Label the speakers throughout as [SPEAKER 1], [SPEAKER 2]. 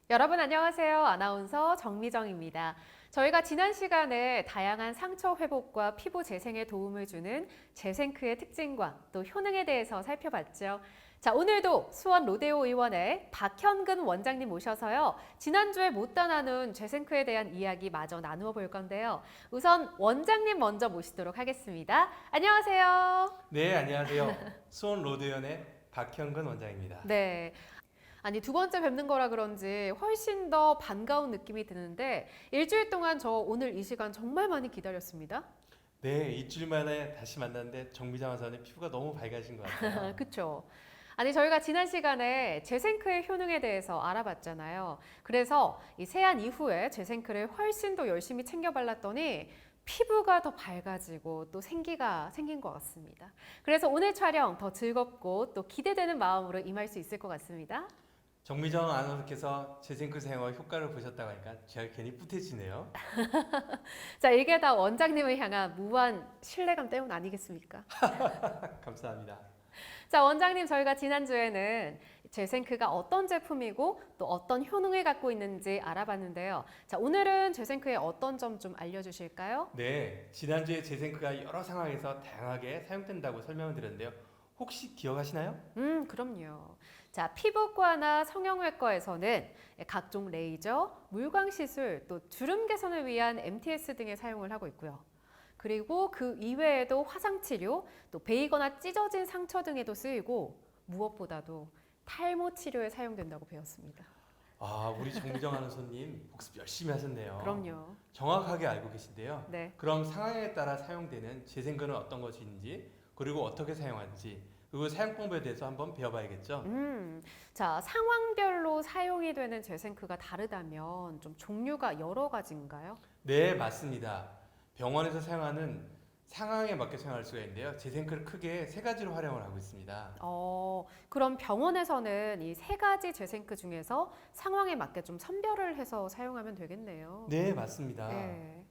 [SPEAKER 1] 여러분 안녕하세요. 아나운서 정미정입니다. 저희가 지난 시간에 다양한 상처 회복과 피부 재생에 도움을 주는 재생크의 특징과 또 효능에 대해서 살펴봤죠. 자, 오늘도 수원 로데오 의원의 박현근 원장님 모셔서요. 지난주에 못다 나눈 재생크에 대한 이야기 마저 나누어 볼 건데요. 우선 원장님 먼저 모시도록 하겠습니다. 안녕하세요.
[SPEAKER 2] 네, 안녕하세요. 수원 로드연의 박현근 원장입니다.
[SPEAKER 1] 네. 아니, 두 번째 뵙는 거라 그런지 훨씬 더 반가운 느낌이 드는데 일주일 동안 저 오늘 이 시간 정말 많이 기다렸습니다.
[SPEAKER 2] 네, 일주일 만에 다시 만났는데 정미정 원사님 피부가 너무 밝아진 것 같아요.
[SPEAKER 1] 그쵸? 아니, 저희가 지난 시간에 재생크의 효능에 대해서 알아봤잖아요. 그래서 이 세안 이후에 재생크를 훨씬 더 열심히 챙겨 발랐더니 피부가 더 밝아지고 또 생기가 생긴 것 같습니다. 그래서 오늘 촬영 더 즐겁고 또 기대되는 마음으로 임할 수 있을 것 같습니다.
[SPEAKER 2] 정미정 아나운서께서 재생크 사용의 효과를 보셨다고 하니까 제가 괜히 뿌듯해지네요.
[SPEAKER 1] 자, 이게 다 원장님을 향한 무한 신뢰감 때문 아니겠습니까?
[SPEAKER 2] 감사합니다.
[SPEAKER 1] 자, 원장님, 저희가 지난주에는 재생크가 어떤 제품이고 또 어떤 효능을 갖고 있는지 알아봤는데요. 자, 오늘은 재생크의 어떤 점 좀 알려주실까요?
[SPEAKER 2] 네, 지난주에 재생크가 여러 상황에서 다양하게 사용된다고 설명을 드렸는데요. 혹시 기억하시나요?
[SPEAKER 1] 그럼요. 자, 피부과나 성형외과에서는 각종 레이저, 물광 시술, 또 주름 개선을 위한 MTS 등의 사용을 하고 있고요. 그리고 그 이외에도 화상 치료, 또 베이거나 찢어진 상처 등에도 쓰이고 무엇보다도 탈모 치료에 사용된다고 배웠습니다.
[SPEAKER 2] 아, 우리 정미정 아나운서님 복습 열심히 하셨네요.
[SPEAKER 1] 그럼요.
[SPEAKER 2] 정확하게 알고 계신데요.
[SPEAKER 1] 네.
[SPEAKER 2] 그럼 상황에 따라 사용되는 재생크는 어떤 것인지, 그리고 어떻게 사용하는지, 그리고 사용 방법에 대해서 한번 배워봐야겠죠.
[SPEAKER 1] 자, 상황별로 사용이 되는 재생크가 다르다면 좀 종류가 여러 가지인가요?
[SPEAKER 2] 네, 맞습니다. 병원에서 사용하는 상황에 맞게 사용할 수가 있는데요. 재생크를 크게 세 가지로 활용을 하고 있습니다.
[SPEAKER 1] 그럼 병원에서는 이 세 가지 재생크 중에서 상황에 맞게 좀 선별을 해서 사용하면 되겠네요.
[SPEAKER 2] 네, 맞습니다.
[SPEAKER 1] 네.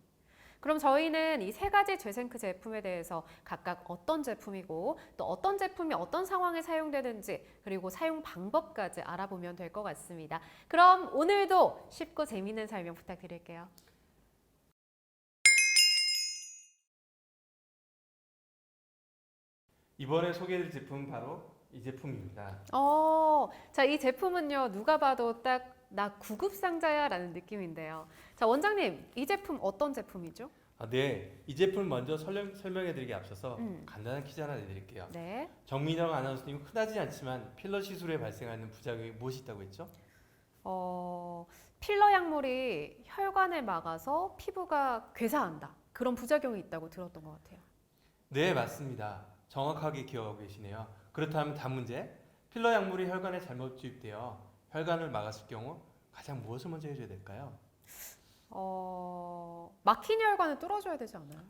[SPEAKER 1] 그럼 저희는 이 세 가지 재생크 제품에 대해서 각각 어떤 제품이고 또 어떤 제품이 어떤 상황에 사용되는지 그리고 사용 방법까지 알아보면 될 것 같습니다. 그럼 오늘도 쉽고 재미있는 설명 부탁드릴게요.
[SPEAKER 2] 이번에 소개해드릴 제품은 바로 이 제품입니다.
[SPEAKER 1] 자, 이 제품은요, 누가 봐도 딱 나 구급상자야 라는 느낌인데요. 자, 원장님, 이 제품 어떤 제품이죠?
[SPEAKER 2] 네, 이 제품 먼저 설명해드리기 앞서서
[SPEAKER 1] 음.
[SPEAKER 2] 간단한 퀴즈 하나 내드릴게요.
[SPEAKER 1] 네.
[SPEAKER 2] 정민영 아나운서님 흔하지 않지만 필러 시술에 발생하는 부작용이 무엇이 있다고 했죠?
[SPEAKER 1] 어, 필러 약물이 혈관을 막아서 피부가 괴사한다. 그런 부작용이 있다고 들었던 것 같아요.
[SPEAKER 2] 네, 맞습니다. 정확하게 기억하고 계시네요. 그렇다면 다음 문제. 필러 약물이 혈관에 잘못 주입되어 혈관을 막았을 경우 가장 무엇을 먼저 해줘야 될까요?
[SPEAKER 1] 막힌 혈관을 뚫어줘야 되지 않아요?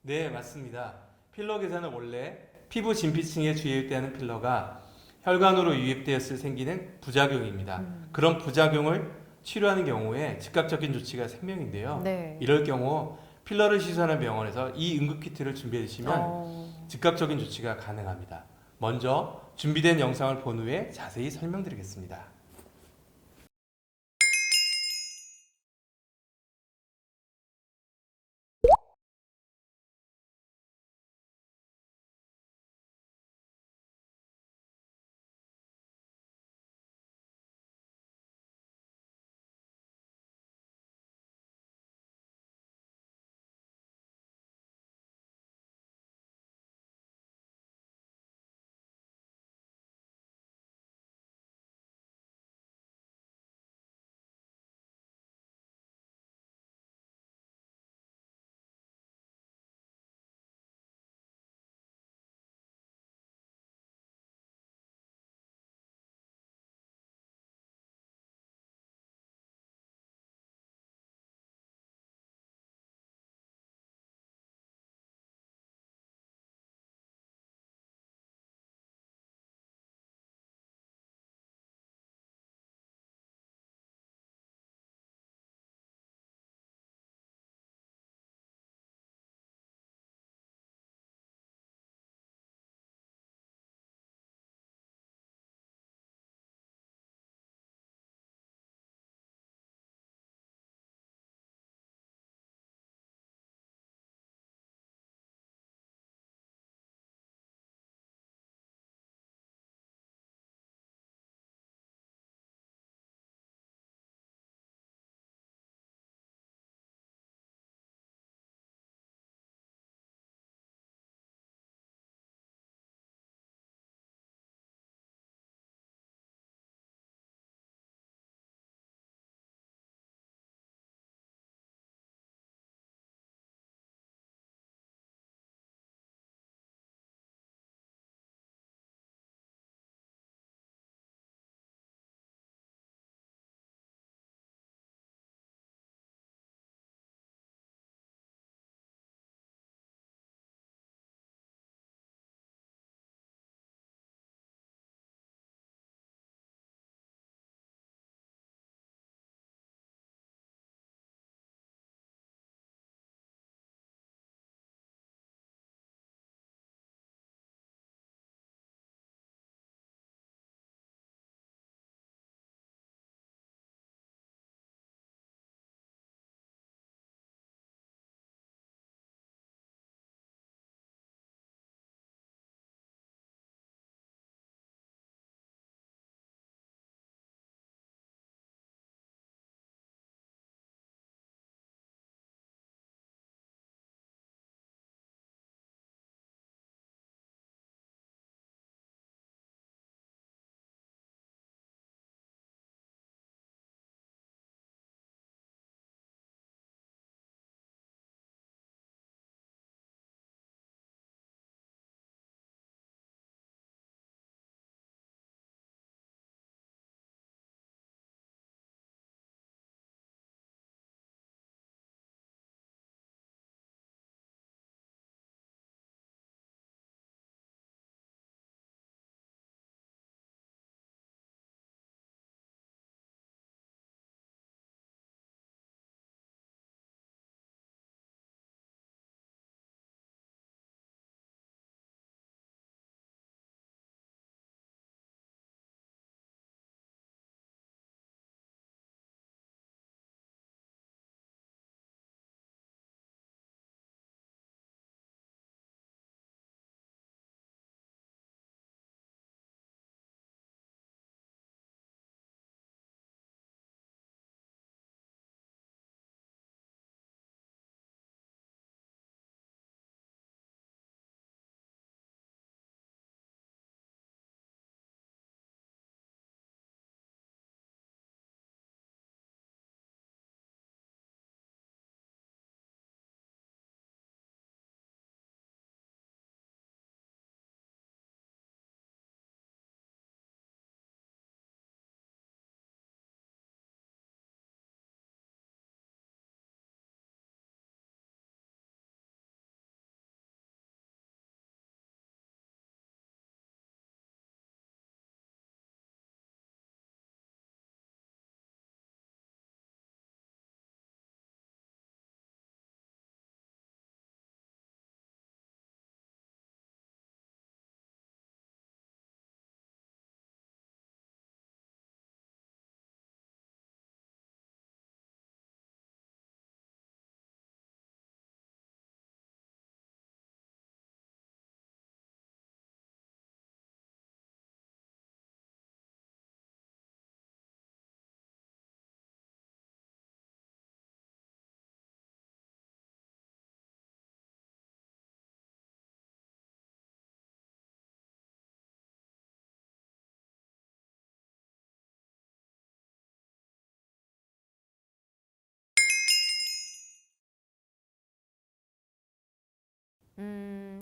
[SPEAKER 2] 네, 맞습니다. 필러 괴사는 원래 피부 진피층에 주입되는 필러가 혈관으로 유입되었을 생기는 부작용입니다. 그런 부작용을 치료하는 경우에 즉각적인 조치가 생명인데요.
[SPEAKER 1] 네.
[SPEAKER 2] 이럴 경우 필러를 시술하는 병원에서 이 응급키트를 준비해 주시면 즉각적인 조치가 가능합니다. 먼저 준비된 영상을 본 후에 자세히 설명드리겠습니다.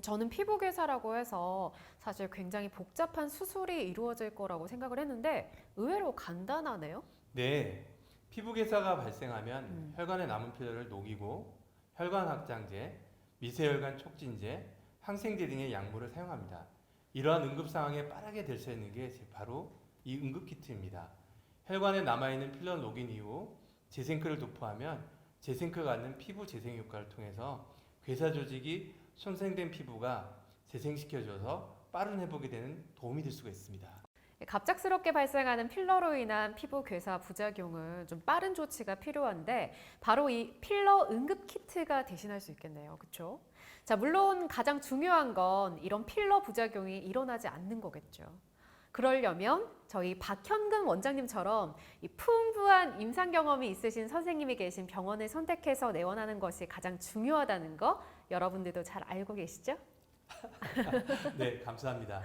[SPEAKER 1] 저는 피부괴사라고 해서 사실 굉장히 복잡한 수술이 이루어질 거라고 생각을 했는데 의외로 간단하네요.
[SPEAKER 2] 네, 피부괴사가 발생하면 혈관에 남은 필러를 녹이고 혈관 확장제, 미세혈관 촉진제, 항생제 등의 약물을 사용합니다. 이러한 응급 상황에 빠르게 될 수 있는 게 바로 이 응급 키트입니다. 혈관에 남아있는 필러를 녹인 이후 재생크를 도포하면 재생크가 갖는 피부 재생 효과를 통해서 괴사 조직이 손상된 피부가 재생시켜줘서 빠른 회복이 되는 도움이 될 수가 있습니다.
[SPEAKER 1] 갑작스럽게 발생하는 필러로 인한 피부 괴사 부작용은 좀 빠른 조치가 필요한데 바로 이 필러 응급 키트가 대신할 수 있겠네요. 그렇죠? 자, 물론 가장 중요한 건 이런 필러 부작용이 일어나지 않는 거겠죠. 그러려면 저희 박현근 원장님처럼 이 풍부한 임상 경험이 있으신 선생님이 계신 병원을 선택해서 내원하는 것이 가장 중요하다는 거 여러분들도 잘 알고 계시죠?
[SPEAKER 2] 네, 감사합니다.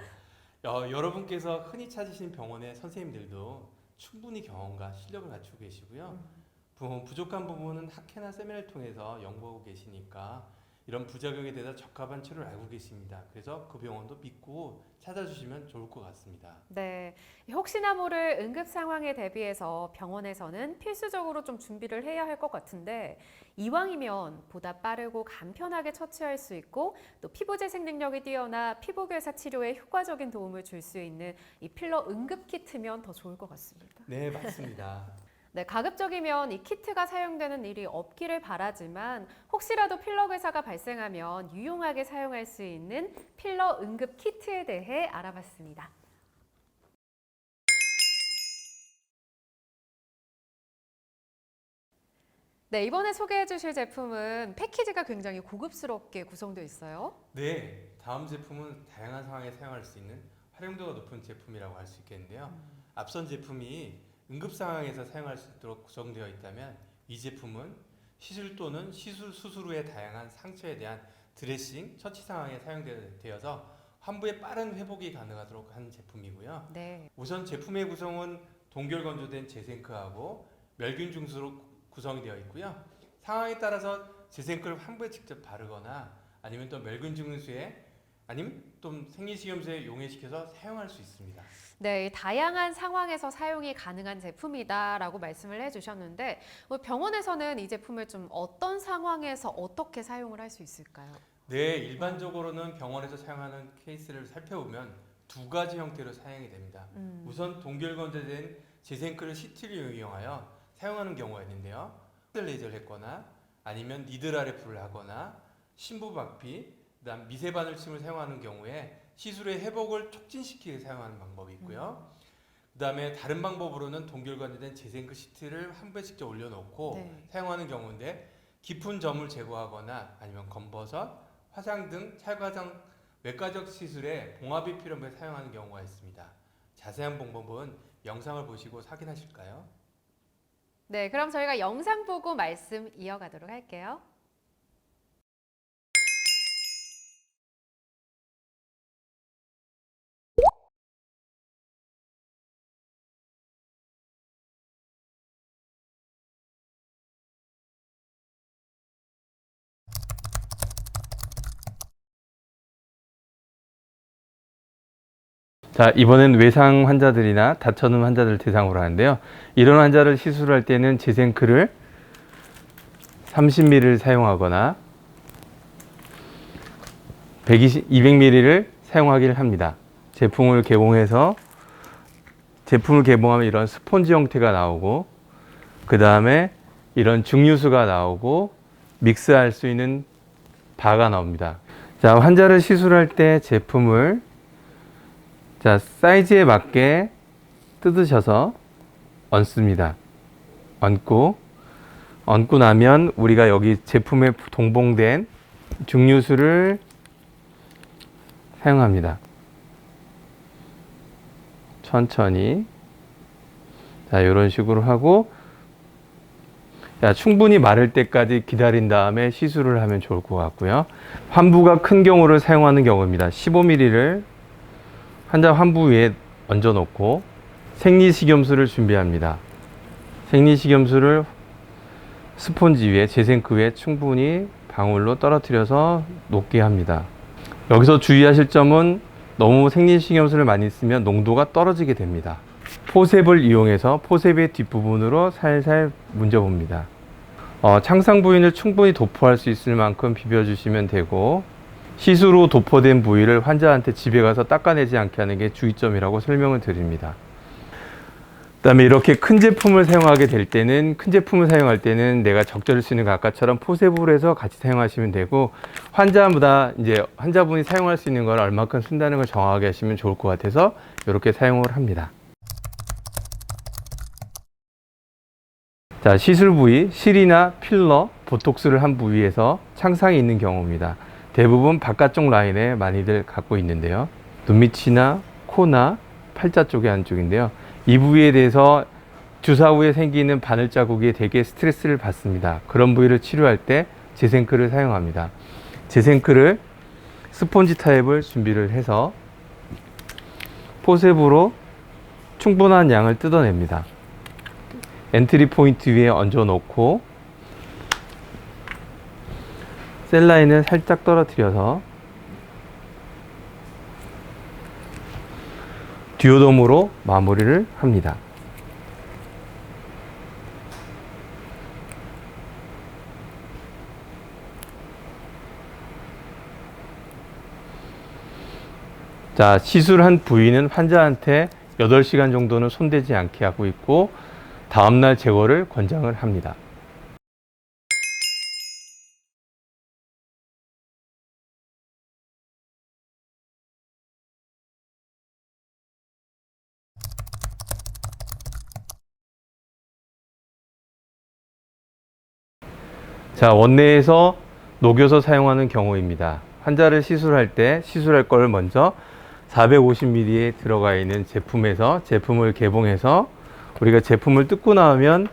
[SPEAKER 2] 여러분께서 흔히 찾으신 병원의 선생님들도 충분히 경험과 실력을 갖추고 계시고요. 부족한 부분은 학회나 세미나를 통해서 연구하고 계시니까 이런 부작용에 대해서 적합한 치료를 알고 계십니다. 그래서 그 병원도 믿고 찾아주시면 좋을 것 같습니다.
[SPEAKER 1] 네, 혹시나 모를 응급 상황에 대비해서 병원에서는 필수적으로 좀 준비를 해야 할 것 같은데 이왕이면 보다 빠르고 간편하게 처치할 수 있고 또 피부 재생 능력이 뛰어나 피부 괴사 치료에 효과적인 도움을 줄 수 있는 이 필러 응급 키트면 더 좋을 것 같습니다.
[SPEAKER 2] 네, 맞습니다.
[SPEAKER 1] 네, 가급적이면 이 키트가 사용되는 일이 없기를 바라지만 혹시라도 필러 괴사가 발생하면 유용하게 사용할 수 있는 필러 응급 키트에 대해 알아봤습니다. 네, 이번에 소개해 주실 제품은 패키지가 굉장히 고급스럽게 구성되어 있어요.
[SPEAKER 2] 네, 다음 제품은 다양한 상황에 사용할 수 있는 활용도가 높은 제품이라고 할 수 있겠는데요. 앞선 제품이 응급 상황에서 사용할 수 있도록 구성되어 있다면 이 제품은 시술 또는 수술 후의 다양한 상처에 대한 드레싱, 처치 상황에 사용되어서 환부의 빠른 회복이 가능하도록 한 제품이고요.
[SPEAKER 1] 네.
[SPEAKER 2] 우선 제품의 구성은 동결 건조된 재생크하고 멸균 중수로 구성이 되어 있고요. 상황에 따라서 재생크를 환부에 직접 바르거나 아니면 또 멸균 중수에 아니면 또 생리식염수에 용해시켜서 사용할 수 있습니다.
[SPEAKER 1] 네, 다양한 상황에서 사용이 가능한 제품이다라고 말씀을 해주셨는데 병원에서는 이 제품을 좀 어떤 상황에서 어떻게 사용을 할 수 있을까요?
[SPEAKER 2] 네, 일반적으로는 병원에서 사용하는 케이스를 살펴보면 두 가지 형태로 사용이 됩니다. 우선 동결 건조된 재생크를 CT를 이용하여 사용하는 경우가 있는데요. 레이저를 했거나 아니면 니들 RF를 하거나 심부박피, 그다음 미세바늘침을 사용하는 경우에 시술의 회복을 촉진시키게 사용하는 방법이 있고요. 그다음에 다른 방법으로는 동결 건조된 재생크 시트를 환부에 직접 올려놓고 사용하는 경우인데 깊은 점을 제거하거나 아니면 검버섯, 화상 등 찰과장 외과적 시술에 봉합이 필요한 사용하는 경우가 있습니다. 자세한 방법은 영상을 보시고 확인하실까요?
[SPEAKER 1] 네, 그럼 저희가 영상 보고 말씀 이어가도록 할게요.
[SPEAKER 2] 자, 이번엔 외상 환자들이나 다쳐는 환자들 대상으로 하는데요. 이런 환자를 시술할 때는 재생크를 30ml를 사용하거나 200ml를 사용하기를 합니다. 제품을 개봉하면 이런 스폰지 형태가 나오고 그 다음에 이런 증류수가 나오고 믹스할 수 있는 바가 나옵니다. 자, 환자를 시술할 때 제품을 사이즈에 맞게 뜯으셔서 얹습니다. 얹고 나면 우리가 여기 제품에 동봉된 증류수를 사용합니다. 천천히. 자, 이런 식으로 하고 충분히 마를 때까지 기다린 다음에 시술을 하면 좋을 것 같고요. 환부가 큰 경우를 사용하는 경우입니다. 15ml를 환자 환부 위에 얹어 놓고 생리식염수를 준비합니다. 생리식염수를 스폰지 위에 재생크 위에 충분히 방울로 떨어뜨려서 녹게 합니다. 여기서 주의하실 점은 너무 생리식염수를 많이 쓰면 농도가 떨어지게 됩니다. 포셉을 이용해서 포셉의 뒷부분으로 살살 문져봅니다. 창상 부위를 충분히 도포할 수 있을 만큼 비벼주시면 되고, 시스루 도포된 부위를 환자한테 집에 가서 닦아내지 않게 하는 게 주의점이라고 설명을 드립니다. 그다음에 이렇게 큰 제품을 사용하게 될 때는, 큰 제품을 사용할 때는 내가 적절히 쓰는 거 아까처럼 포셉으로 해서 같이 사용하시면 되고, 환자마다 이제 환자분이 사용할 수 있는 걸 얼마큼 쓴다는 걸 정하게 하시면 좋을 것 같아서 이렇게 사용을 합니다. 자, 시술 부위, 실이나 필러, 보톡스를 한 부위에서 창상이 있는 경우입니다. 대부분 바깥쪽 라인에 많이들 갖고 있는데요. 눈 밑이나 코나 팔자 쪽의 안쪽인데요. 이 부위에 대해서 주사 후에 생기는 바늘 자국이 되게 스트레스를 받습니다. 그런 부위를 치료할 때 제생크를 사용합니다. 제생크를 스폰지 타입을 준비를 해서 포셉으로 충분한 양을 뜯어냅니다. 엔트리 포인트 위에 얹어 놓고 셀라인을 살짝 떨어뜨려서 듀오돔으로 마무리를 합니다. 자, 시술한 부위는 환자한테 8시간 정도는 손대지 않게 하고 있고, 다음날 제거를 권장을 합니다. 자, 원내에서 녹여서 사용하는 경우입니다. 환자를 시술할 때 시술할 걸 먼저 450ml에 들어가 있는 제품에서 제품을 개봉해서, 우리가 제품을 뜯고 나오면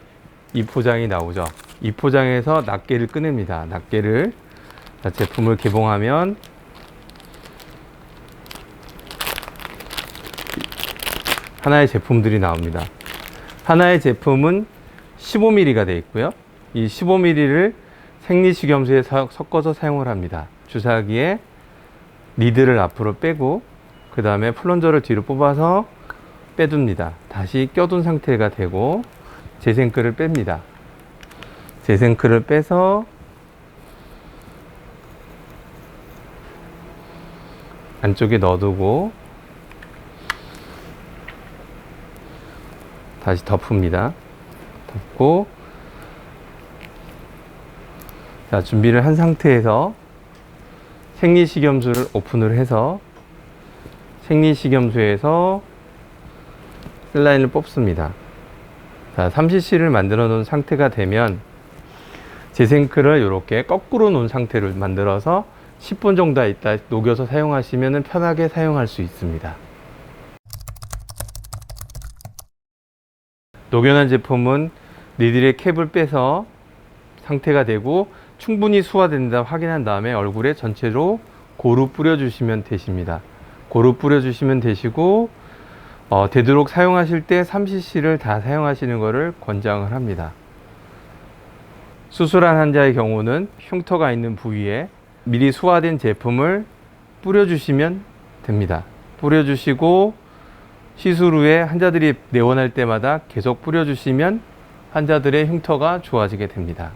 [SPEAKER 2] 이 포장이 나오죠. 이 포장에서 낱개를 꺼냅니다. 낱개를, 제품을 개봉하면 하나의 제품들이 나옵니다. 하나의 제품은 15ml가 되어 있고요. 이 15ml를 생리식염수에 섞어서 사용을 합니다. 주사기에 리드를 앞으로 빼고, 그 다음에 플런저를 뒤로 뽑아서 빼둡니다. 다시 껴둔 상태가 되고, 제생크를 뺍니다. 제생크를 빼서 안쪽에 넣어두고 다시 덮습니다. 덮고, 자, 준비를 한 상태에서 생리식염수를 오픈을 해서 생리식염수에서 셀라인을 뽑습니다. 자, 3cc를 만들어 놓은 상태가 되면 제생크를 이렇게 거꾸로 놓은 상태를 만들어서 10분 정도 있다 녹여서 사용하시면 편하게 사용할 수 있습니다. 녹여낸 제품은 니들의 캡을 빼서 상태가 되고 충분히 수화된다 확인한 다음에 얼굴에 전체로 고루 뿌려주시면 되십니다. 고루 뿌려주시면 되시고, 되도록 사용하실 때 3cc를 다 사용하시는 것을 권장을 합니다. 수술한 환자의 경우는 흉터가 있는 부위에 미리 수화된 제품을 뿌려주시면 됩니다. 뿌려주시고 시술 후에 환자들이 내원할 때마다 계속 뿌려주시면 환자들의 흉터가 좋아지게 됩니다.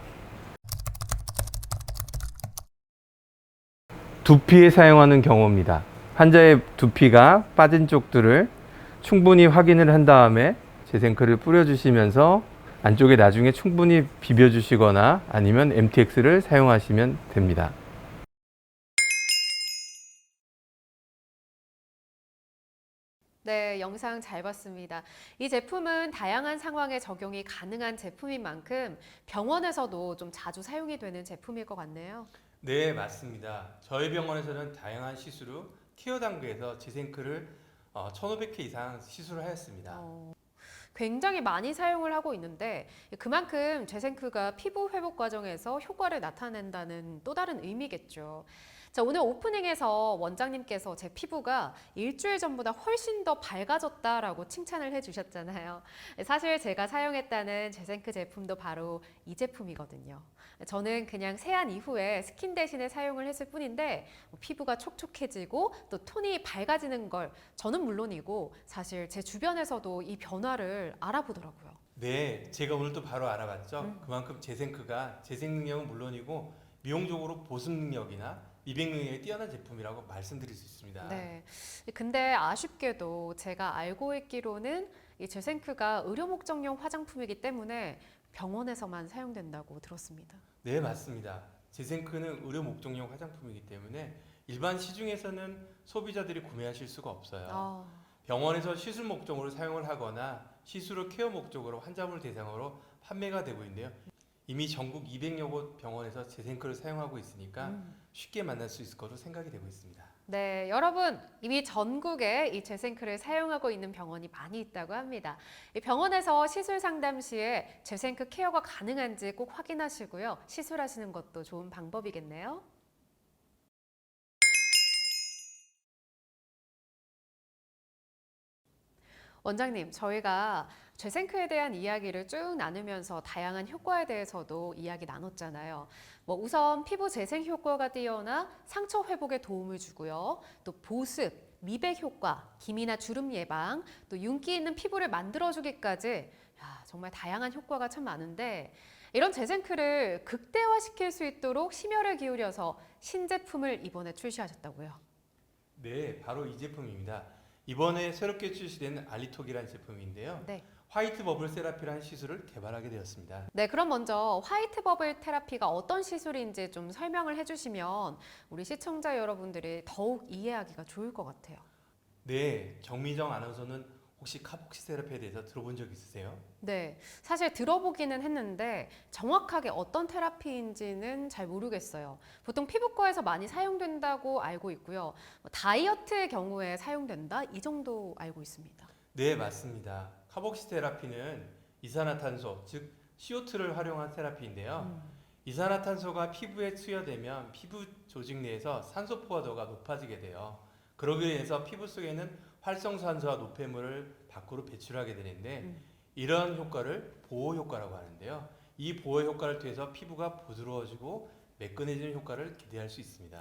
[SPEAKER 2] 두피에 사용하는 경우입니다. 환자의 두피가 빠진 쪽들을 충분히 확인을 한 다음에 제생크를 뿌려주시면서 안쪽에 나중에 충분히 비벼주시거나 아니면 MTX를 사용하시면 됩니다.
[SPEAKER 1] 네, 영상 잘 봤습니다. 이 제품은 다양한 상황에 적용이 가능한 제품인 만큼 병원에서도 좀 자주 사용이 되는 제품일 것 같네요.
[SPEAKER 2] 네, 맞습니다. 저희 병원에서는 다양한 시술 후 티어 단계에서 제생크를 1,500회 이상 시술을 하였습니다.
[SPEAKER 1] 굉장히 많이 사용을 하고 있는데 그만큼 제생크가 피부 회복 과정에서 효과를 나타낸다는 또 다른 의미겠죠. 자, 오늘 오프닝에서 원장님께서 제 피부가 일주일 전보다 훨씬 더 밝아졌다라고 칭찬을 해주셨잖아요. 사실 제가 사용했다는 제생크 제품도 바로 이 제품이거든요. 저는 그냥 세안 이후에 스킨 대신에 사용을 했을 뿐인데 피부가 촉촉해지고 또 톤이 밝아지는 걸 저는 물론이고 사실 제 주변에서도 이 변화를 알아보더라고요.
[SPEAKER 2] 네, 제가 오늘 또 바로 알아봤죠. 그만큼 제생크가 재생 능력은 물론이고 미용적으로 보습 능력이나 미백 능력이 뛰어난 제품이라고 말씀드릴 수 있습니다.
[SPEAKER 1] 네. 근데 아쉽게도 제가 알고 있기로는 이 제생크가 의료 목적용 화장품이기 때문에 병원에서만 사용된다고 들었습니다.
[SPEAKER 2] 네, 맞습니다. 제생크는 의료 목적용 화장품이기 때문에 일반 시중에서는 소비자들이 구매하실 수가 없어요.
[SPEAKER 1] 아,
[SPEAKER 2] 병원에서 시술 목적으로 사용을 하거나 시술 후 케어 목적으로 환자분을 대상으로 판매가 되고 있는데요. 이미 전국 200여 곳 병원에서 제생크를 사용하고 있으니까 쉽게 만날 수 있을 것으로 생각이 되고 있습니다.
[SPEAKER 1] 네, 여러분 이미 전국에 이 제생크를 사용하고 있는 병원이 많이 있다고 합니다. 이 병원에서 시술 상담 시에 제생크 케어가 가능한지 꼭 확인하시고요. 시술하시는 것도 좋은 방법이겠네요. 원장님, 저희가 제생크에 대한 이야기를 쭉 나누면서 다양한 효과에 대해서도 이야기 나눴잖아요. 우선 피부 재생 효과가 뛰어나 상처 회복에 도움을 주고요. 또 보습, 미백 효과, 기미나 주름 예방, 또 윤기 있는 피부를 만들어주기까지 정말 다양한 효과가 참 많은데 이런 제생크를 극대화시킬 수 있도록 심혈을 기울여서 신제품을 이번에 출시하셨다고요.
[SPEAKER 2] 네, 바로 이 제품입니다. 이번에 새롭게 출시된 알리톡이라는 제품인데요.
[SPEAKER 1] 네.
[SPEAKER 2] 화이트 버블 세라피라는 시술을 개발하게 되었습니다.
[SPEAKER 1] 네, 그럼 먼저 화이트 버블 테라피가 어떤 시술인지 좀 설명을 해주시면 우리 시청자 여러분들이 더욱 이해하기가 좋을 것 같아요.
[SPEAKER 2] 네, 정미정 아나운서는 혹시 카복시 세라피에 대해서 들어본 적 있으세요?
[SPEAKER 1] 네, 사실 들어보기는 했는데 정확하게 어떤 테라피인지는 잘 모르겠어요. 보통 피부과에서 많이 사용된다고 알고 있고요. 다이어트의 경우에 사용된다 이 정도 알고 있습니다.
[SPEAKER 2] 네, 맞습니다. 카복시 테라피는 이산화탄소, 즉 CO2를 활용한 테라피인데요. 이산화탄소가 피부에 투여되면 피부 조직 내에서 산소 포화도가 높아지게 돼요. 그러기 위해서 피부 속에는 활성산소와 노폐물을 밖으로 배출하게 되는데 이런 효과를 보호 효과라고 하는데요. 이 보호 효과를 통해서 피부가 부드러워지고 매끈해지는 효과를 기대할 수 있습니다.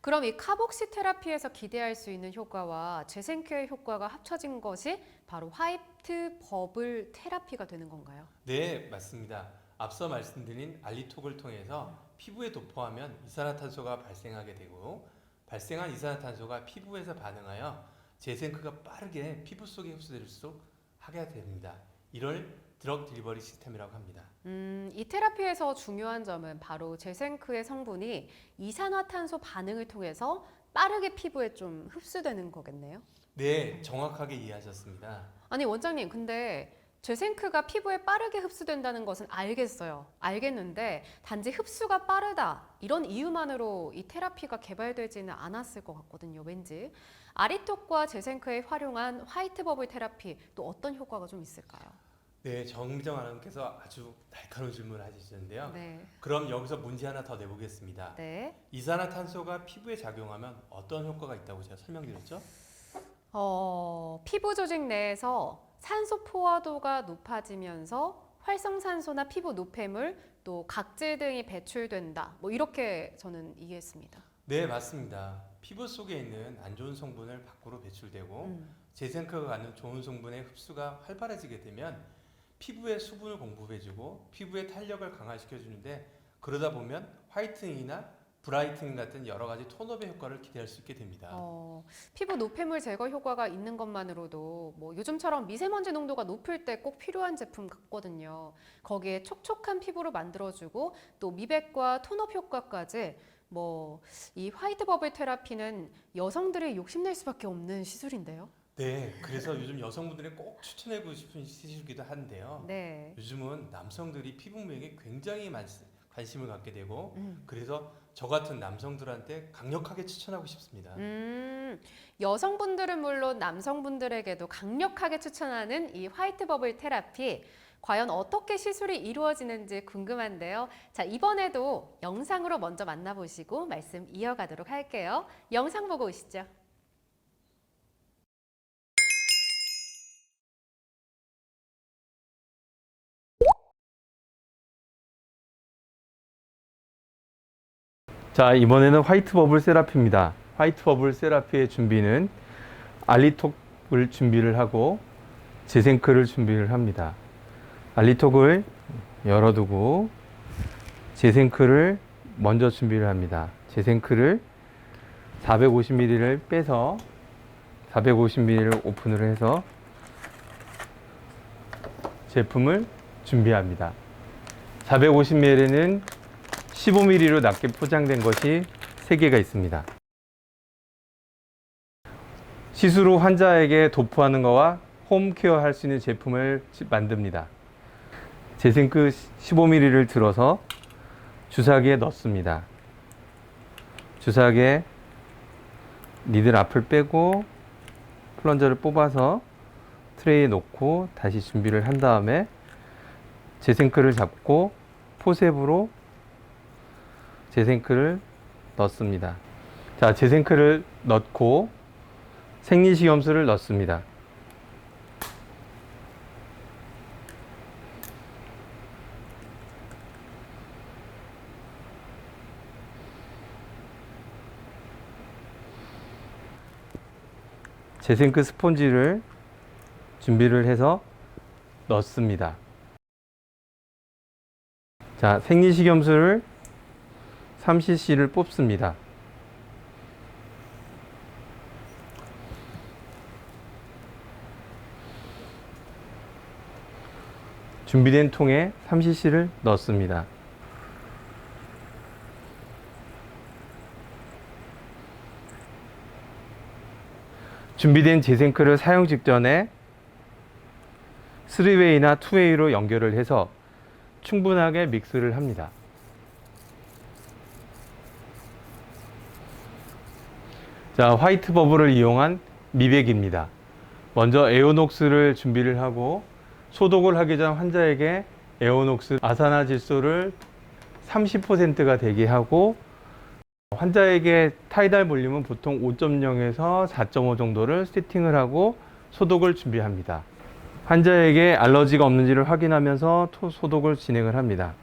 [SPEAKER 1] 그럼 이 카복시 테라피에서 기대할 수 있는 효과와 제생크의 효과가 합쳐진 것이 바로 화이트 버블 테라피가 되는 건가요?
[SPEAKER 2] 네, 맞습니다. 앞서 말씀드린 알리톡을 통해서 피부에 도포하면 이산화탄소가 발생하게 되고 발생한 이산화탄소가 피부에서 반응하여 제생크가 빠르게 피부 속에 흡수될 수 하게 됩니다. 이를 드럭 딜리버리 시스템이라고 합니다.
[SPEAKER 1] 이 테라피에서 중요한 점은 바로 제생크의 성분이 이산화탄소 반응을 통해서 빠르게 피부에 좀 흡수되는 거겠네요.
[SPEAKER 2] 네, 정확하게 이해하셨습니다.
[SPEAKER 1] 아니 원장님, 근데 제생크가 피부에 빠르게 흡수된다는 것은 알겠어요. 알겠는데 단지 흡수가 빠르다 이런 이유만으로 이 테라피가 개발되지는 않았을 것 같거든요. 왠지 아리톡과 제생크에 활용한 화이트 버블 테라피 또 어떤 효과가 좀 있을까요?
[SPEAKER 2] 네, 정미정 아나운서께서 아주 날카로운 질문을 해주셨는데요.
[SPEAKER 1] 네.
[SPEAKER 2] 그럼 여기서 문제 하나 더 내보겠습니다.
[SPEAKER 1] 네.
[SPEAKER 2] 이산화탄소가 피부에 작용하면 어떤 효과가 있다고 제가 설명드렸죠?
[SPEAKER 1] 피부 조직 내에서 산소 포화도가 높아지면서 활성산소나 피부 노폐물 또 각질 등이 배출된다. 이렇게 저는 이해했습니다.
[SPEAKER 2] 네, 맞습니다. 피부 속에 있는 안 좋은 성분을 밖으로 배출되고 제생크가 갖는 좋은 성분의 흡수가 활발해지게 되면 피부에 수분을 공급해주고 피부의 탄력을 강화시켜주는데 그러다 보면 화이트닝이나 브라이트닝 같은 여러 가지 톤업의 효과를 기대할 수 있게 됩니다.
[SPEAKER 1] 피부 노폐물 제거 효과가 있는 것만으로도 요즘처럼 미세먼지 농도가 높을 때 꼭 필요한 제품 같거든요. 거기에 촉촉한 피부로 만들어주고 또 미백과 톤업 효과까지 이 화이트 버블 테라피는 여성들이 욕심낼 수밖에 없는 시술인데요.
[SPEAKER 2] 네, 그래서 요즘 여성분들이 꼭 추천해보고 싶은 시술이기도 한데요.
[SPEAKER 1] 네.
[SPEAKER 2] 요즘은 남성들이 피부 미용에 굉장히 관심을 갖게 되고 그래서 저 같은 남성들한테 강력하게 추천하고 싶습니다.
[SPEAKER 1] 여성분들은 물론 남성분들에게도 강력하게 추천하는 이 화이트 버블 테라피. 과연 어떻게 시술이 이루어지는지 궁금한데요. 자, 이번에도 영상으로 먼저 만나보시고 말씀 이어가도록 할게요. 영상 보고 오시죠.
[SPEAKER 2] 자, 이번에는 화이트 버블 세라피입니다. 화이트 버블 세라피의 준비는 알리톡을 준비를 하고 제생크를 준비를 합니다. 알리톡을 열어두고 제생크를 먼저 준비를 합니다. 제생크를 450ml를 빼서 450ml를 오픈을 해서 제품을 준비합니다. 450ml는 15ml로 낮게 포장된 것이 3개가 있습니다. 시술 후 환자에게 도포하는 것과 홈케어 할 수 있는 제품을 만듭니다. 제생크 15ml를 들어서 주사기에 넣습니다. 주사기에 니들 앞을 빼고 플런저를 뽑아서 트레이에 놓고 다시 준비를 한 다음에 제생크를 잡고 포셉으로 제생크를 넣습니다. 자, 제생크를 넣고 생리식염수를 넣습니다. 제생크 스폰지를 준비를 해서 넣습니다. 자, 생리식염수를 3cc를 뽑습니다. 준비된 통에 3cc를 넣습니다. 준비된 제생크를 사용 직전에 3웨이나 2웨이로 연결을 해서 충분하게 믹스를 합니다. 자, 화이트 버블을 이용한 미백입니다. 먼저 에오녹스를 준비를 하고 소독을 하기 전 환자에게 에오녹스 아산화질소를 30%가 되게 하고 환자에게 타이달 볼륨은 보통 5.0에서 4.5 정도를 세팅을 하고 소독을 준비합니다. 환자에게 알러지가 없는지를 확인하면서 소독을 진행을 합니다.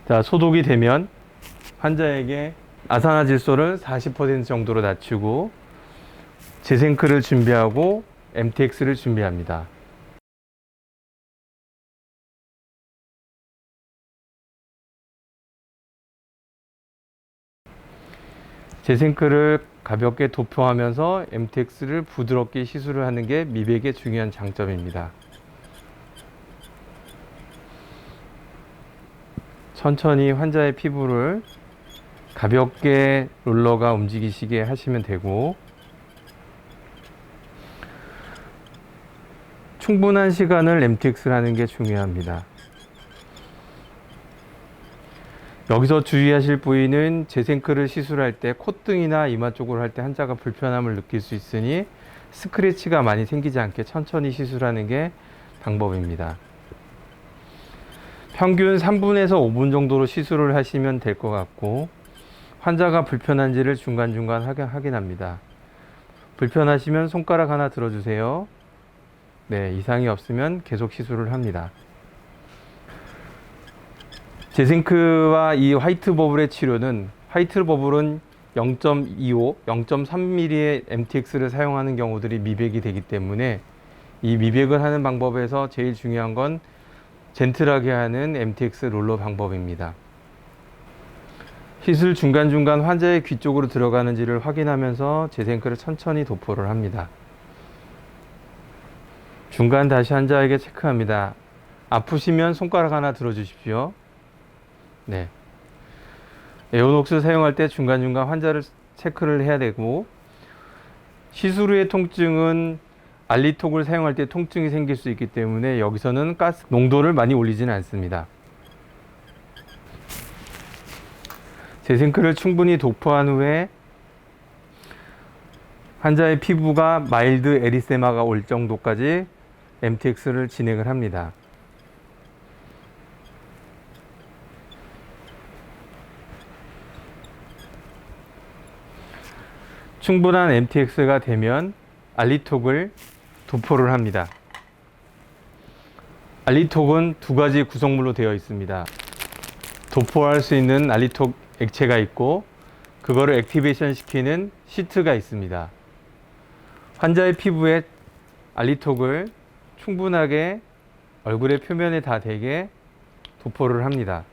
[SPEAKER 2] 자, 소독이 되면 환자에게 아산화질소를 40% 정도로 낮추고 제생크를 준비하고 MTX를 준비합니다. 제생크를 가볍게 도포하면서 MTX를 부드럽게 시술을 하는 게 미백의 중요한 장점입니다. 천천히 환자의 피부를 가볍게 롤러가 움직이시게 하시면 되고 충분한 시간을 MTX를 하는 게 중요합니다. 여기서 주의하실 부위는 제생크를 시술할 때 콧등이나 이마 쪽으로 할 때 환자가 불편함을 느낄 수 있으니 스크래치가 많이 생기지 않게 천천히 시술하는 게 방법입니다. 평균 3분에서 5분 정도로 시술을 하시면 될 것 같고 환자가 불편한지를 중간중간 확인합니다. 불편하시면 손가락 하나 들어주세요. 네, 이상이 없으면 계속 시술을 합니다. 제생크와 이 화이트 버블의 치료는 화이트 버블은 0.25, 0.3mm의 MTX를 사용하는 경우들이 미백이 되기 때문에 이 미백을 하는 방법에서 제일 중요한 건 젠틀하게 하는 MTX 롤러 방법입니다. 시술 중간중간 환자의 귀 쪽으로 들어가는지를 확인하면서 제생크를 천천히 도포를 합니다. 중간 다시 환자에게 체크합니다. 아프시면 손가락 하나 들어주십시오. 네. 에오녹스 사용할 때 중간중간 환자를 체크를 해야 되고 시술 후의 통증은 알리톡을 사용할 때 통증이 생길 수 있기 때문에 여기서는 가스 농도를 많이 올리지는 않습니다. 재생크를 충분히 도포한 후에 환자의 피부가 마일드 에리세마가 올 정도까지 MTX를 진행을 합니다. 충분한 MTX가 되면 알리톡을 도포를 합니다. 알리톡은 두 가지 구성물로 되어 있습니다. 도포할 수 있는 알리톡 액체가 있고 그거를 액티베이션 시키는 시트가 있습니다. 환자의 피부에 알리톡을 충분하게 얼굴의 표면에 다 되게 도포를 합니다.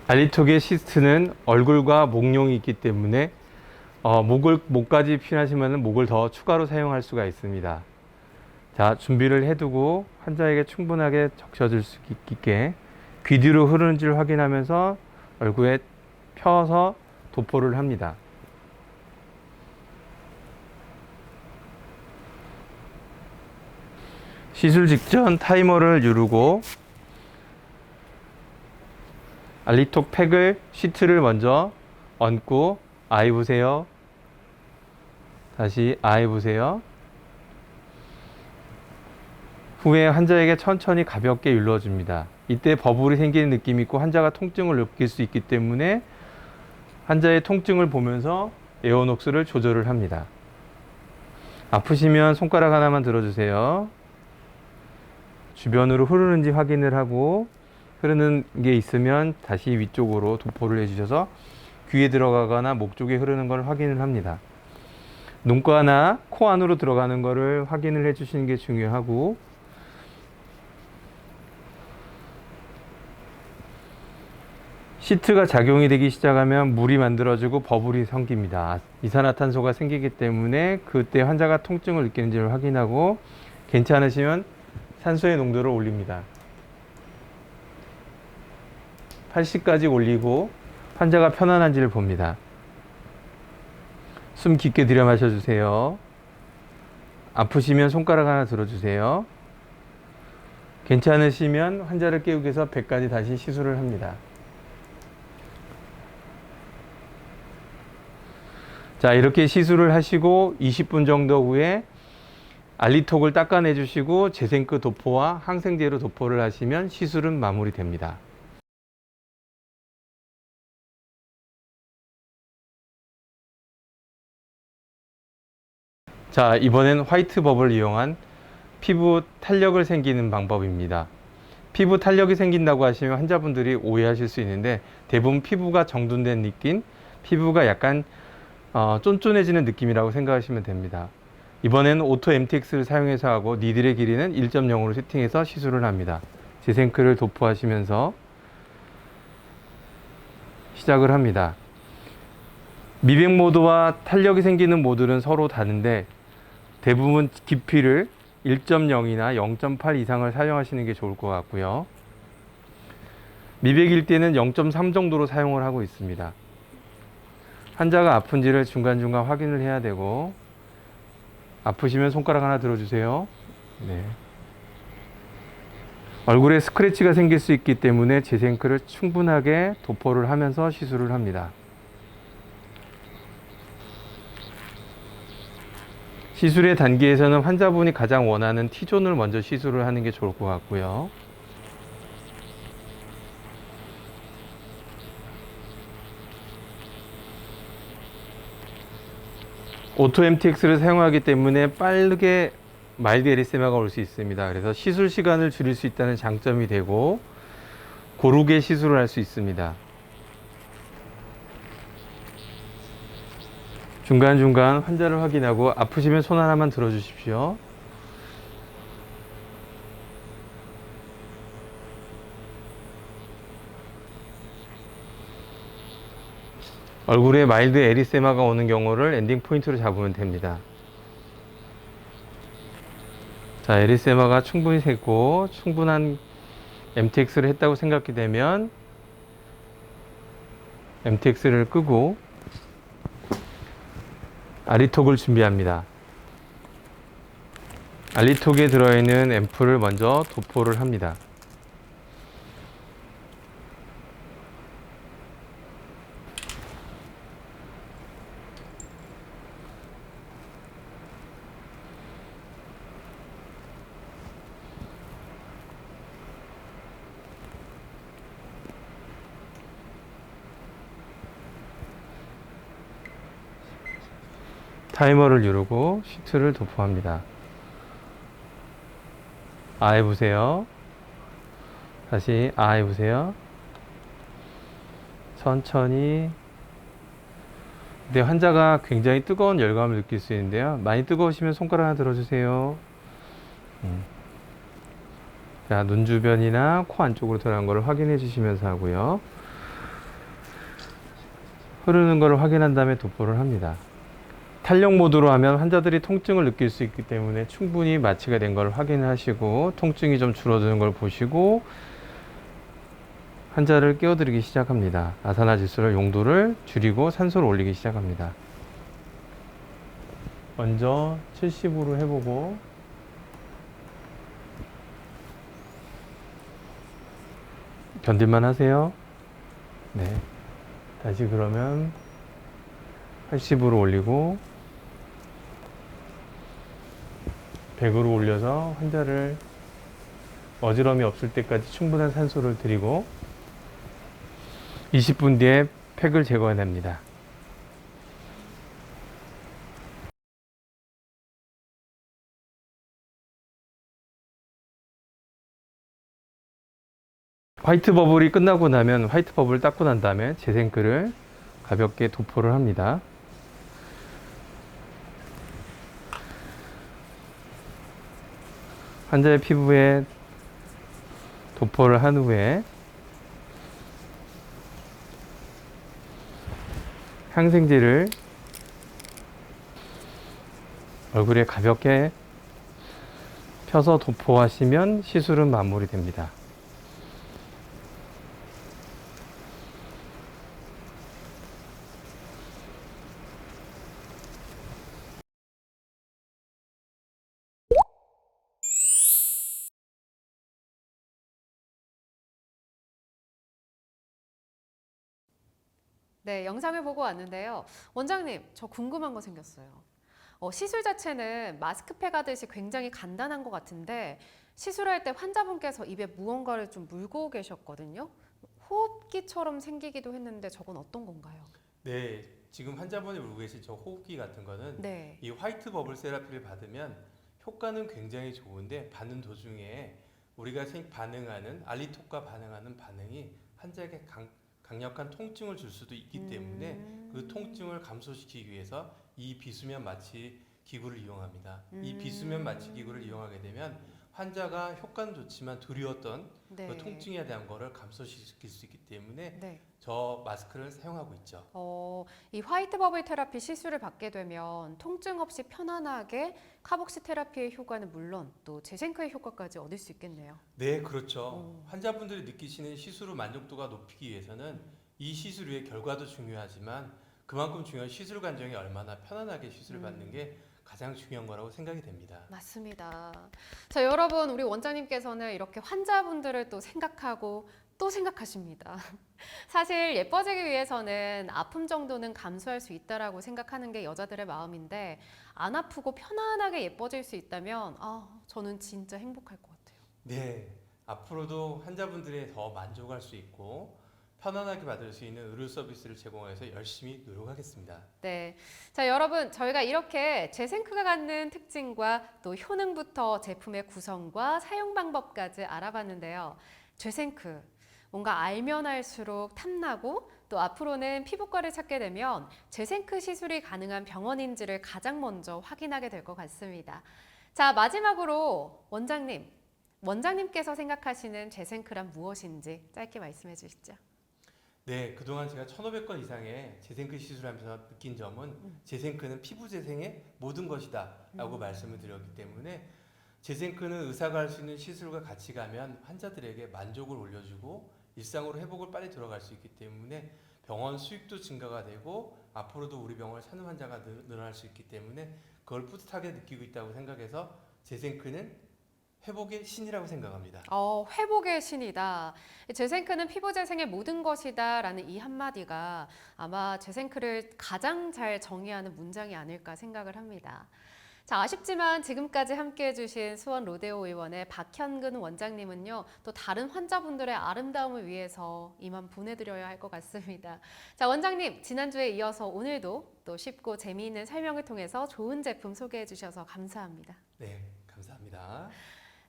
[SPEAKER 2] 알리톡의 시스트는 얼굴과 목용이 있기 때문에 목까지 필요하시면 목을 더 추가로 사용할 수가 있습니다. 자, 준비를 해두고 환자에게 충분하게 적셔줄 수 있게 귀 뒤로 흐르는지를 확인하면서 얼굴에 펴서 도포를 합니다. 시술 직전 타이머를 누르고 알리톡 팩을 시트를 먼저 얹고 아이 보세요. 다시 아이 보세요. 후에 환자에게 천천히 가볍게 눌러줍니다. 이때 버블이 생기는 느낌이 있고 환자가 통증을 느낄 수 있기 때문에 환자의 통증을 보면서 에어녹스를 조절을 합니다. 아프시면 손가락 하나만 들어주세요. 주변으로 흐르는지 확인을 하고 흐르는 게 있으면 다시 위쪽으로 도포를 해주셔서 귀에 들어가거나 목 쪽에 흐르는 걸 확인을 합니다. 눈가나 코 안으로 들어가는 거를 확인을 해주시는 게 중요하고 시트가 작용이 되기 시작하면 물이 만들어지고 버블이 생깁니다. 이산화탄소가 생기기 때문에 그때 환자가 통증을 느끼는지를 확인하고 괜찮으시면 산소의 농도를 올립니다. 80까지 올리고 환자가 편안한지를 봅니다. 숨 깊게 들여 마셔주세요. 아프시면 손가락 하나 들어주세요. 괜찮으시면 환자를 깨우기 위해서 100까지 다시 시술을 합니다. 자, 이렇게 시술을 하시고 20분 정도 후에 알리톡을 닦아내 주시고 재생크 도포와 항생제로 도포를 하시면 시술은 마무리됩니다. 자, 이번엔 화이트 버블을 이용한 피부 탄력을 생기는 방법입니다. 피부 탄력이 생긴다고 하시면 환자분들이 오해하실 수 있는데 대부분 피부가 정돈된 느낌, 피부가 약간 쫀쫀해지는 느낌이라고 생각하시면 됩니다. 이번에는 오토 MTX를 사용해서 하고 니들의 길이는 1.0으로 세팅해서 시술을 합니다. 재생크를 도포하시면서 시작을 합니다. 미백 모드와 탄력이 생기는 모드는 서로 다른데 대부분 깊이를 1.0이나 0.8 이상을 사용하시는 게 좋을 것 같고요. 미백일 때는 0.3 정도로 사용을 하고 있습니다. 환자가 아픈지를 중간중간 확인을 해야 되고 아프시면 손가락 하나 들어주세요. 네. 얼굴에 스크래치가 생길 수 있기 때문에 재생크를 충분하게 도포를 하면서 시술을 합니다. 시술의 단계에서는 환자분이 가장 원하는 T존을 먼저 시술을 하는 게 좋을 것 같고요. 오토 MTX를 사용하기 때문에 빠르게 마일드 에리세마가 올 수 있습니다. 그래서 시술 시간을 줄일 수 있다는 장점이 되고 고르게 시술을 할 수 있습니다. 중간중간 환자를 확인하고 아프시면 손 하나만 들어주십시오. 얼굴에 마일드 에리세마가 오는 경우를 엔딩 포인트로 잡으면 됩니다. 자, 에리세마가 충분히 샜고 충분한 MTX를 했다고 생각이 되면 MTX를 끄고 알리톡을 준비합니다. 알리톡에 들어있는 앰플을 먼저 도포를 합니다. 타이머를 누르고 시트를 도포합니다. 해보세요. 다시 해보세요. 천천히. 근데 환자가 굉장히 뜨거운 열감을 느낄 수 있는데요. 많이 뜨거우시면 손가락 하나 들어주세요. 자, 눈 주변이나 코 안쪽으로 들어간 것을 확인해 주시면서 하고요. 흐르는 것을 확인한 다음에 도포를 합니다. 탄력 모드로 하면 환자들이 통증을 느낄 수 있기 때문에 충분히 마취가 된 걸 확인하시고 통증이 좀 줄어드는 걸 보시고 환자를 깨워드리기 시작합니다. 아사나 지수를 용도를 줄이고 산소를 올리기 시작합니다. 먼저 70으로 해보고 견딜만 하세요. 네. 다시 그러면 80으로 올리고 100으로 올려서 환자를 어지러움이 없을 때까지 충분한 산소를 드리고 20분 뒤에 팩을 제거해냅니다. 화이트 버블이 끝나고 나면 화이트 버블을 닦고 난 다음에 재생크를 가볍게 도포를 합니다. 환자의 피부에 도포를 한 후에 항생제를 얼굴에 가볍게 펴서 도포하시면 시술은 마무리됩니다.
[SPEAKER 1] 네, 영상을 보고 왔는데요. 원장님, 저 궁금한 거 생겼어요. 시술 자체는 마스크팩 하듯이 굉장히 간단한 것 같은데 시술할 때 환자분께서 입에 무언가를 좀 물고 계셨거든요. 호흡기처럼 생기기도 했는데 저건 어떤 건가요?
[SPEAKER 2] 네, 지금 환자분이 물고 계신 저 호흡기 같은 거는
[SPEAKER 1] 네.
[SPEAKER 2] 이 화이트 버블 세라피를 받으면 효과는 굉장히 좋은데 받는 도중에 우리가 반응하는 알리톡과 반응하는 반응이 환자에게 강력한 통증을 줄 수도 있기 때문에 그 통증을 감소시키기 위해서 이 비수면 마취 기구를 이용합니다. 이 비수면 마취 기구를 이용하게 되면 환자가 효과는 좋지만 두려웠던
[SPEAKER 1] 네.
[SPEAKER 2] 그 통증에 대한 거를 감소시킬 수 있기 때문에
[SPEAKER 1] 네.
[SPEAKER 2] 저 마스크를 사용하고 있죠.
[SPEAKER 1] 이 화이트 버블 테라피 시술을 받게 되면 통증 없이 편안하게 카복시 테라피의 효과는 물론 또 재생크의 효과까지 얻을 수 있겠네요.
[SPEAKER 2] 네, 그렇죠. 환자분들이 느끼시는 시술 후 만족도가 높이기 위해서는 이 시술 후의 결과도 중요하지만 그만큼 중요한 시술 과정이 얼마나 편안하게 시술을 받는 게 가장 중요한 거라고 생각이 됩니다.
[SPEAKER 1] 맞습니다. 자, 여러분, 우리 원장님께서는 이렇게 환자분들을 또 생각하고 또 생각하십니다. 사실 예뻐지기 위해서는 아픔 정도는 감수할 수 있다라고 생각하는 게 여자들의 마음인데 안 아프고 편안하게 예뻐질 수 있다면 저는 진짜 행복할 것 같아요.
[SPEAKER 2] 네, 앞으로도 환자분들이 더 만족할 수 있고 편안하게 받을 수 있는 의료 서비스를 제공해서 열심히 노력하겠습니다.
[SPEAKER 1] 네. 자, 여러분, 저희가 이렇게 재생크가 갖는 특징과 또 효능부터 제품의 구성과 사용 방법까지 알아봤는데요. 재생크. 뭔가 알면 알수록 탐나고 또 앞으로는 피부과를 찾게 되면 재생크 시술이 가능한 병원인지를 가장 먼저 확인하게 될 것 같습니다. 자, 마지막으로 원장님께서 생각하시는 재생크란 무엇인지 짧게 말씀해 주시죠.
[SPEAKER 2] 네, 그동안 제가 1,500건 이상의 재생크 시술하면서 느낀 점은 재생크는 피부 재생의 모든 것이다 라고 말씀을 드렸기 때문에 재생크는 의사가 할 수 있는 시술과 같이 가면 환자들에게 만족을 올려주고 일상으로 회복을 빨리 들어갈 수 있기 때문에 병원 수입도 증가가 되고 앞으로도 우리 병원을 찾는 환자가 늘어날 수 있기 때문에 그걸 뿌듯하게 느끼고 있다고 생각해서 재생크는 회복의 신이라고 생각합니다.
[SPEAKER 1] 회복의 신이다. 재생크는 피부 재생의 모든 것이다라는 이 한마디가 아마 재생크를 가장 잘 정의하는 문장이 아닐까 생각을 합니다. 자, 아쉽지만 지금까지 함께해 주신 수원 로데오 의원의 박현근 원장님은요, 또 다른 환자분들의 아름다움을 위해서 이만 보내드려야 할 것 같습니다. 자, 원장님, 지난주에 이어서 오늘도 또 쉽고 재미있는 설명을 통해서 좋은 제품 소개해 주셔서 감사합니다.
[SPEAKER 2] 네, 감사합니다.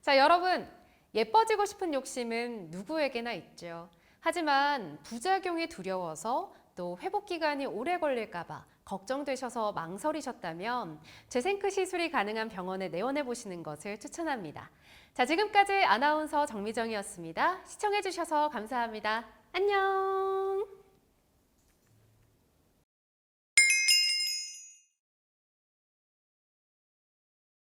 [SPEAKER 1] 자, 여러분, 예뻐지고 싶은 욕심은 누구에게나 있죠. 하지만 부작용이 두려워서 또 회복 기간이 오래 걸릴까봐 걱정되셔서 망설이셨다면 재생크 시술이 가능한 병원에 내원해 보시는 것을 추천합니다. 자, 지금까지 아나운서 정미정이었습니다. 시청해 주셔서 감사합니다. 안녕.